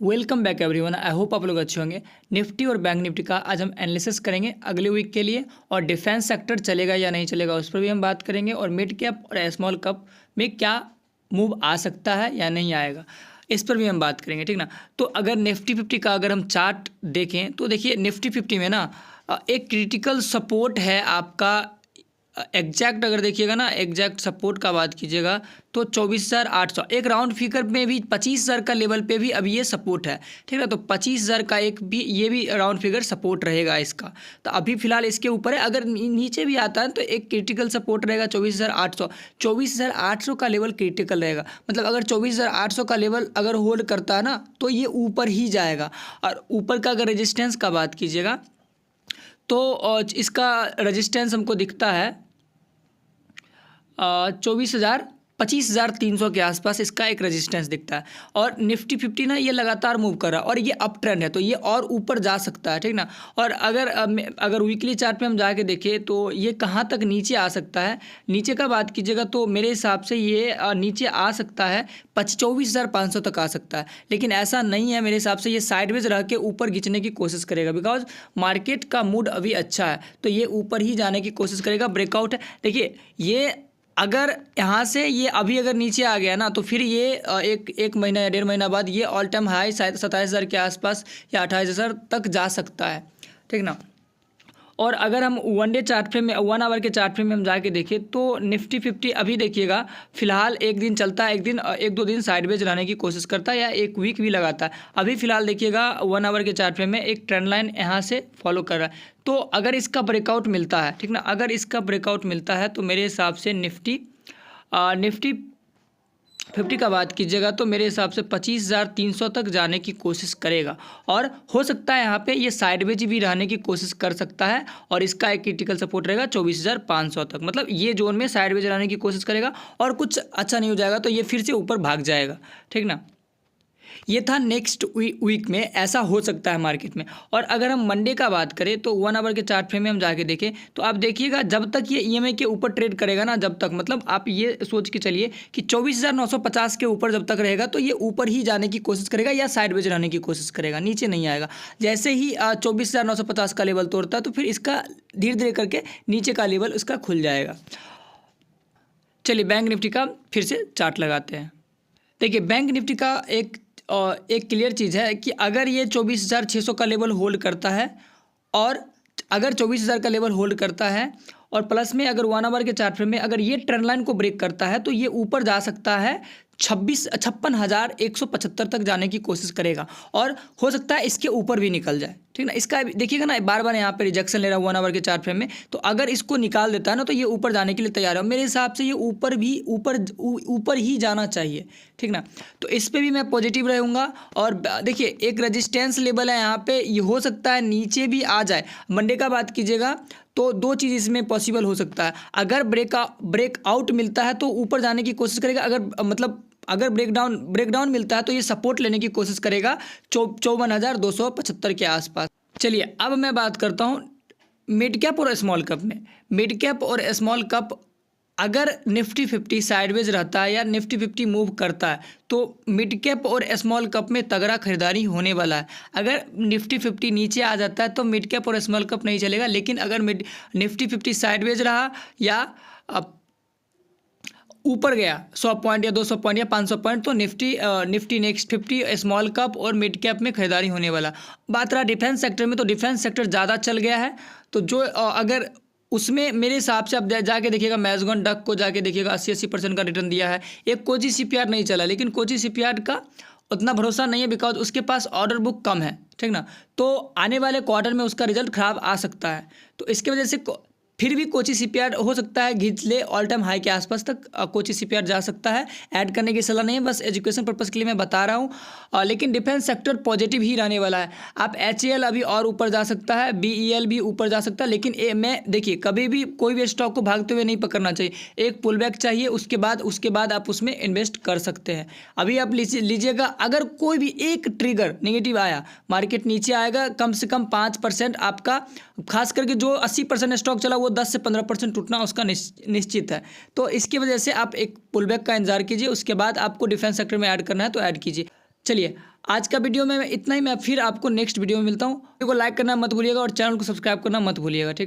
Welcome back everyone. I hope आप लोग अच्छे होंगे। निफ्टी और बैंक निफ्टी का आज हम एनालिसिस करेंगे अगले वीक के लिए, और डिफेंस सेक्टर चलेगा या नहीं चलेगा उस पर भी हम बात करेंगे, और मिड कैप और स्मॉल कैप में क्या मूव आ सकता है या नहीं आएगा इस पर भी हम बात करेंगे, ठीक ना। तो अगर निफ्टी 50 का अगर हम चार्ट देखें तो देखिए निफ्टी 50 में ना एक क्रिटिकल सपोर्ट है आपका। एग्जैक्ट अगर देखिएगा ना, एग्जैक्ट सपोर्ट का बात कीजिएगा तो 24,800, एक राउंड फिगर में भी 25,000 का लेवल पे भी अब ये सपोर्ट है, ठीक है। तो 25,000 का एक भी ये भी राउंड फिगर सपोर्ट रहेगा इसका। तो अभी फिलहाल इसके ऊपर है, अगर नीचे भी आता है तो एक क्रिटिकल सपोर्ट रहेगा 24,800। 24,800 का लेवल क्रिटिकल रहेगा, मतलब अगर 24,800 का लेवल अगर होल्ड करता है ना तो ये ऊपर ही जाएगा। और ऊपर का अगर रेजिस्टेंस का बात कीजिएगा तो इसका रेजिस्टेंस हमको दिखता है 25,300 के आसपास इसका एक रेजिस्टेंस दिखता है। और निफ्टी 50 ना ये लगातार मूव कर रहा है और ये अप ट्रेंड है, तो ये और ऊपर जा सकता है, ठीक ना। और अगर वीकली चार्ट पे हम जाके देखें तो ये कहाँ तक नीचे आ सकता है, नीचे का बात कीजिएगा तो मेरे हिसाब से ये नीचे आ सकता है 24,500 तक आ सकता है। लेकिन ऐसा नहीं है, मेरे हिसाब से ये साइडवेज रह के ऊपर खींचने की कोशिश करेगा, बिकॉज मार्केट का मूड अभी अच्छा है, तो ये ऊपर ही जाने की कोशिश करेगा। ब्रेकआउट है, देखिए ये अगर यहाँ से ये अभी अगर नीचे आ गया ना तो फिर ये एक महीना या 1.5 महीना बाद ये ऑल टाइम हाई शायद 27,000 के आसपास या 28,000 तक जा सकता है, ठीक ना। और अगर हम वन डे चार्ट फ्रेम में, 1 आवर के चार्ट फ्रेम में हम जाके देखें तो निफ्टी 50 अभी देखिएगा फिलहाल एक दिन चलता है, एक दो दिन साइडवेज रहने की कोशिश करता है, या एक वीक भी लगाता है। अभी फिलहाल देखिएगा 1 आवर के चार्ट फ्रेम में एक ट्रेंड लाइन यहाँ से फॉलो कर रहा है। तो अगर इसका ब्रेकआउट मिलता है, ठीक ना, अगर इसका ब्रेकआउट मिलता है तो मेरे हिसाब से निफ्टी 50 का बात कीजिएगा तो मेरे हिसाब से 25,300 तक जाने की कोशिश करेगा। और हो सकता है यहाँ पे ये साइडवेज भी रहने की कोशिश कर सकता है, और इसका एक क्रिटिकल सपोर्ट रहेगा 24,500 तक, मतलब ये जोन में साइडवेज रहने की कोशिश करेगा और कुछ अच्छा नहीं हो जाएगा तो ये फिर से ऊपर भाग जाएगा, ठीक ना। ये था नेक्स्ट वीक में ऐसा हो सकता है मार्केट में। और अगर हम मंडे का बात करें तो 1 आवर के चार्ट फ्रेम में हम जाके देखें तो आप देखिएगा जब तक ये ईएमए के ऊपर ट्रेड करेगा ना, जब तक मतलब आप ये सोच के चलिए कि 24,950 के ऊपर जब तक रहेगा तो ये ऊपर ही जाने की कोशिश करेगा या साइडवेज रहने की कोशिश करेगा, नीचे नहीं आएगा। जैसे ही 24,950 का लेवल तोड़ता है तो फिर इसका धीरे धीरे करके नीचे का लेवल उसका खुल जाएगा। चलिए बैंक निफ्टी का फिर से चार्ट लगाते हैं। देखिए बैंक निफ्टी का एक क्लियर चीज़ है कि अगर ये 24,600 का लेवल होल्ड करता है, और अगर 24,000 का लेवल होल्ड करता है और प्लस में अगर 1 आवर के चार्ट फ्रेम में अगर ये ट्रेंड लाइन को ब्रेक करता है तो ये ऊपर जा सकता है 56,175 तक जाने की कोशिश करेगा, और हो सकता है इसके ऊपर भी निकल जाए, ठीक ना। इसका देखिएगा ना बार बार यहाँ पे रिजेक्शन ले रहा है 1 आवर के चार्ट फ्रेम में, तो अगर इसको निकाल देता है ना तो ये ऊपर जाने के लिए तैयार है। मेरे हिसाब से ये ऊपर ही जाना चाहिए, ठीक ना। तो इस पर भी मैं पॉजिटिव रहूँगा। और देखिए एक रजिस्टेंस लेवल है यहाँ पे, ये हो सकता है नीचे भी आ जाए। मंडे का बात कीजिएगा तो दो चीज़ इसमें पॉसिबल हो सकता है। अगर ब्रेकआउट मिलता है तो ऊपर जाने की कोशिश करेगा, अगर ब्रेकडाउन मिलता है तो ये सपोर्ट लेने की कोशिश करेगा 54,275 के आसपास। चलिए अब मैं बात करता हूँ मिड कैप और स्मॉल कैप में। मिड कैप और स्मॉल कैप अगर निफ्टी 50 साइडवेज रहता है या निफ्टी 50 मूव करता है तो मिड कैप और स्मॉल कैप में तगड़ा खरीदारी होने वाला है। अगर निफ्टी 50 नीचे आ जाता है तो मिड कैप और स्मॉल कैप नहीं चलेगा, लेकिन अगर निफ्टी 50 साइडवेज रहा या ऊपर गया 100 पॉइंट या 200 पॉइंट या 500 पॉइंट तो निफ्टी नेक्स्ट 50 स्मॉल कैप और मिड कैप में खरीदारी होने वाला। बात रहा डिफेंस सेक्टर में, तो डिफेंस सेक्टर ज़्यादा चल गया है, तो जो अगर उसमें मेरे हिसाब से आप जाके देखिएगा मैज़गॉन डक को जाके देखिएगा 80% का रिटर्न दिया है। एक कोची सीपीआर नहीं चला, लेकिन कोची सीपीआर का उतना भरोसा नहीं है बिकॉज उसके पास ऑर्डर बुक कम है, ठीक ना। तो आने वाले क्वार्टर में उसका रिजल्ट खराब आ सकता है, तो इसके वजह से फिर भी कोची सीपीआर हो सकता है घिंच ले, ऑल टाइम हाई के आसपास तक कोची सीपीआर जा सकता है। ऐड करने की सलाह नहीं है, बस एजुकेशन पर्पज़ के लिए मैं बता रहा हूँ। लेकिन डिफेंस सेक्टर पॉजिटिव ही रहने वाला है। आप एचएएल अभी और ऊपर जा सकता है, बीईएल भी ऊपर जा सकता है, लेकिन मैं देखिए कभी भी कोई भी स्टॉक को भागते हुए नहीं पकड़ना चाहिए। एक पुल बैक चाहिए, उसके बाद आप उसमें इन्वेस्ट कर सकते हैं। अभी आप लीजिएगा, अगर कोई भी एक ट्रिगर नेगेटिव आया, मार्केट नीचे आएगा कम से कम 5% आपका, खास करके जो 80% स्टॉक चला वो 10 से 15% टूटना उसका निश्चित है। तो इसकी वजह से आप एक पुल बैक का इंतजार कीजिए, उसके बाद आपको डिफेंस सेक्टर में ऐड करना है तो ऐड कीजिए। चलिए आज का वीडियो में इतना ही। मैं फिर आपको नेक्स्ट वीडियो में मिलता हूँ। वीडियो को लाइक करना मत भूलिएगा और चैनल को सब्सक्राइब करना मत भूलिएगा। ठीक।